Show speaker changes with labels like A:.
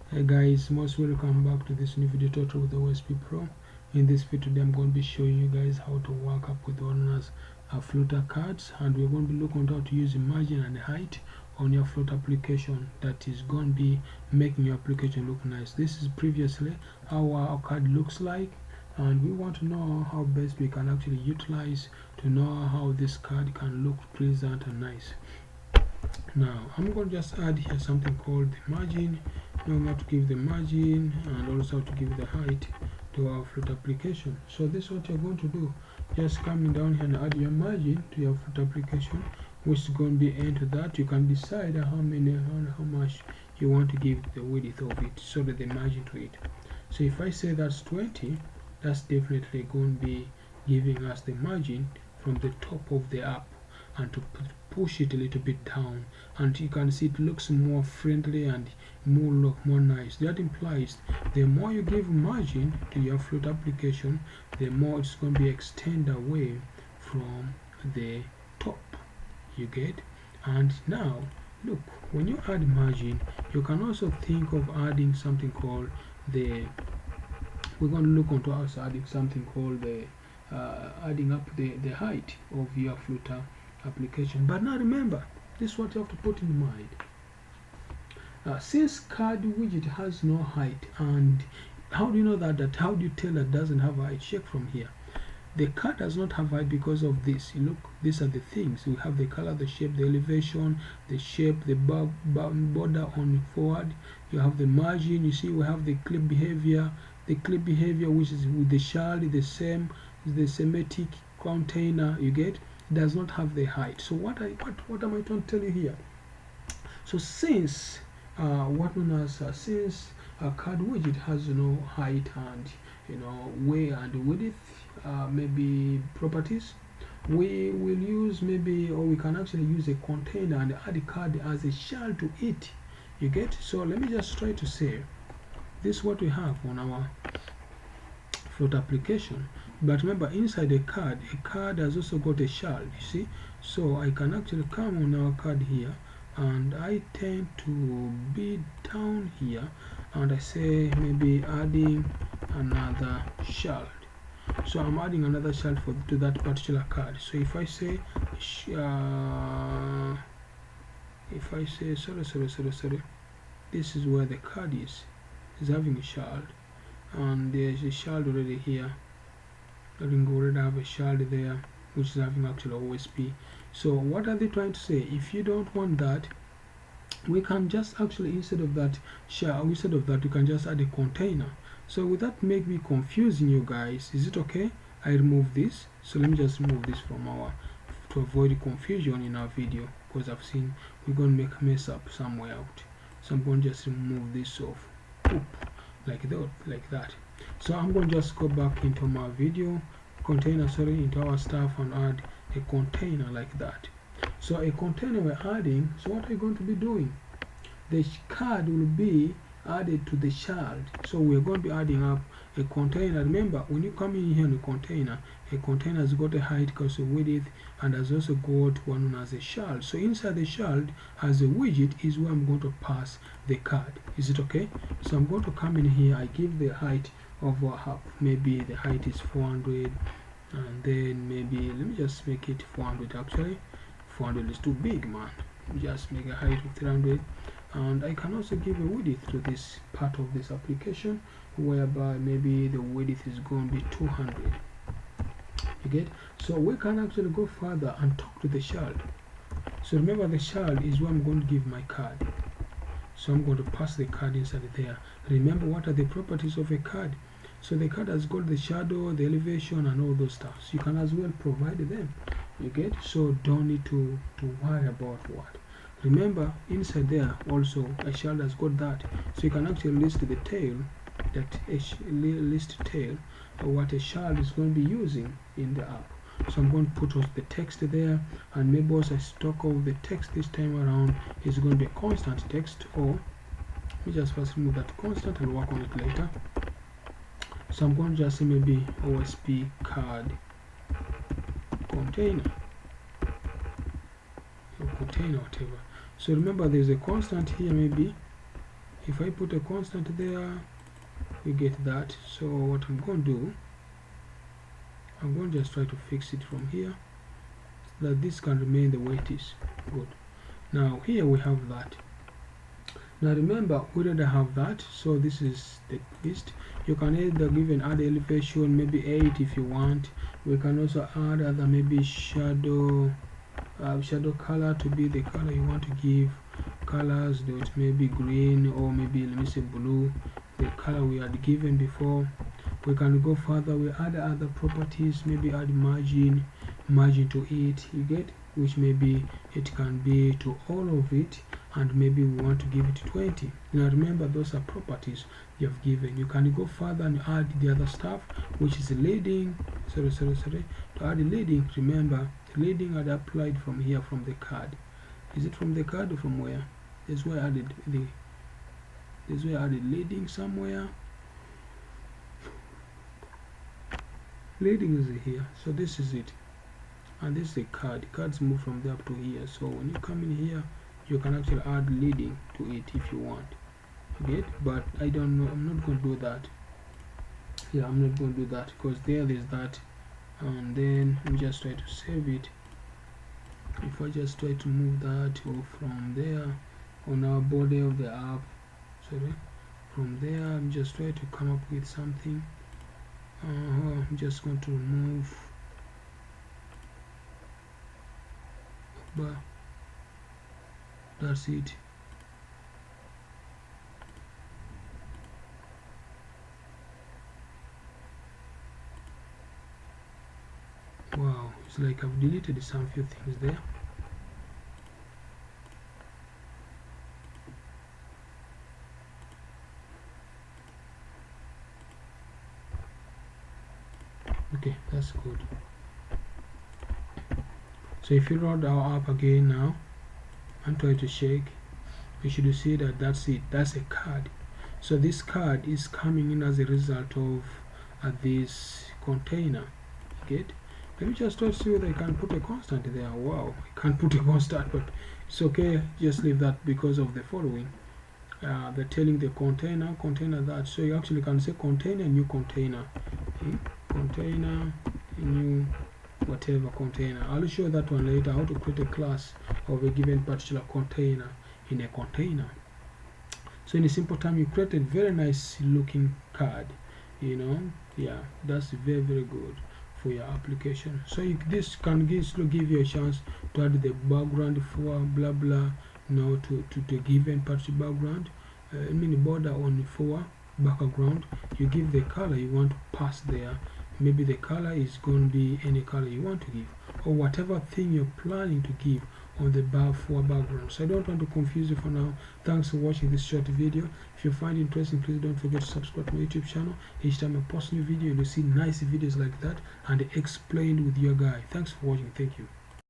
A: Hey guys, most welcome back to this new video tutorial with the OSP Pro. In this video today I'm going to be showing you guys how to work up with one as Flutter cards, and we're going to be looking at how to use the margin and the height on your Flutter application that is going to be making your application look nice. This is previously how our card looks like, and we want to know how best we can actually utilize to know how this card can look pleasant and nice. Now I'm going to just add here something called the margin. Now we have to give the margin and also to give the height to our Flutter application. So this is what you're going to do. Just coming down here and add your margin to your Flutter application, which is going to be into that. You can decide how much you want to give the width of it, so that the margin to it. So if I say that's 20, that's definitely going to be giving us the margin from the top of the app, and to push it a little bit down, and you can see it looks more friendly and more nice. That implies the more you give margin to your Flutter application, the more it's going to be extend away from the top, you get. And now look, when you add margin, you can also think of adding something called the we're going to look onto also adding something called the adding up the height of your Flutter application. But now remember, this is what you have to put in mind. Since card widget has no height, and how do you know that? How do you tell that doesn't have height? Check from here. The card does not have height because of this. You look, these are the things. We have the color, the shape, the elevation, the shape, the border on forward. You have the margin. You see, we have the clip behavior. The clip behavior, which is with the child, the same, the semantic container. You get. Does not have the height. So what am I trying to tell you here? So since since a card widget has no height and way and width, maybe properties, we will use maybe, or we can actually use a container and add a card as a shell to it. You get. So let me just try to say this is what we have on our Flutter application. But remember, inside a card has also got a shell, you see. So I can actually come on our card here, and I tend to be down here, and I say maybe adding another shell. So I'm adding another shell to that particular card. So if I say sorry, this is where the card is having a shell, and there's a shell already here. I think we already have a shell there, which is having actual OSP. So what are they trying to say? If you don't want that, we can just actually, instead of that shell, you can just add a container. So will that make me confusing you guys? Is it okay? I remove this. So let me just remove this from to avoid confusion in our video, because I've seen we're going to make a mess up somewhere out. So I'm going to just remove this off. Oop, like that. So I'm going to just go back into my video container, into our stuff, and add a container like that. So a container we're adding. So what are you going to be doing? The card will be added to the child. So we're going to be adding up a container. Remember, when you come in here in a container has got a height, because of width, and has also got one as a child. So inside the child as a widget is where I'm going to pass the card. Is it okay? So I'm going to come in here. I give the height of maybe the height is 400, and then maybe let me just make it 400. Actually 400 is too big, man. Just make a height of 300, and I can also give a width to this part of this application, whereby maybe the width is going to be 200. You get. So we can actually go further and talk to the child. So remember, the child is where I'm going to give my card. So I'm going to pass the card inside there. Remember, what are the properties of a card? So the card has got the shadow, the elevation, and all those stuff. So you can as well provide them. You get. So don't need to worry about what. Remember, inside there also a child has got that. So you can actually list the tail, of what a child is going to be using in the app. So I'm going to put also the text there, and maybe also I stock of the text this time around is going to be a constant text, or let me just first remove that constant and work on it later. So I'm going to just say maybe OSP card container, or container, whatever. So remember, there's a constant here, maybe if I put a constant there, we get that. So what I'm going to do, I'm going to just try to fix it from here so that this can remain the way it is. Good. Now here we have that. Now remember, we already have that, so this is the list. You can either give an add elevation, maybe 8 if you want. We can also add other, maybe shadow color to be the color you want to give. Colors that maybe green, or maybe let me say blue, the color we had given before. We can go further, we add other properties, maybe add margin to it, you get, which maybe it can be to all of it, and maybe we want to give it 20. Now remember, those are properties you have given. You can go further and add the other stuff, which is leading. To add the leading, remember the leading had applied from here, from the card. Is it from the card or from where? This way I added leading somewhere. Leading is here, so this is it, and this is a card. Cards move from there up to here. So when you come in here, you can actually add leading to it if you want. Okay, but I don't know, I'm not going to do that. Yeah, I'm not going to do that because there's that, and then I'm just try to save it. If I just try to move that from there on our body of the app, from there I'm just trying to come up with something. I'm just going to remove, but that's it. Wow, it's like I've deleted some few things there. Okay, that's good. So if you load our app again now and try to shake, you should see that that's it. That's a card. So this card is coming in as a result of this container. Get? Let me just try to see whether I can put a constant there. Wow, I can't put a constant, but it's okay. Just leave that because of the following. They're telling the container that. So you actually can say container, new container. Okay? Container, new whatever container. I'll show that one later, how to create a class of a given particular container in a container. So in a simple time, you create a very nice looking card, you know. Yeah, that's very, very good for your application. So this can give you a chance to add the background for blah blah, to given particular background. I mean border on for background. You give the color you want to pass there. Maybe the color is going to be any color you want to give, or whatever thing you're planning to give on the background. So I don't want to confuse you for now. Thanks for watching this short video. If you find it interesting, please don't forget to subscribe to my YouTube channel. Each time I post new video, you'll see nice videos like that and explained with your guy. Thanks for watching. Thank you.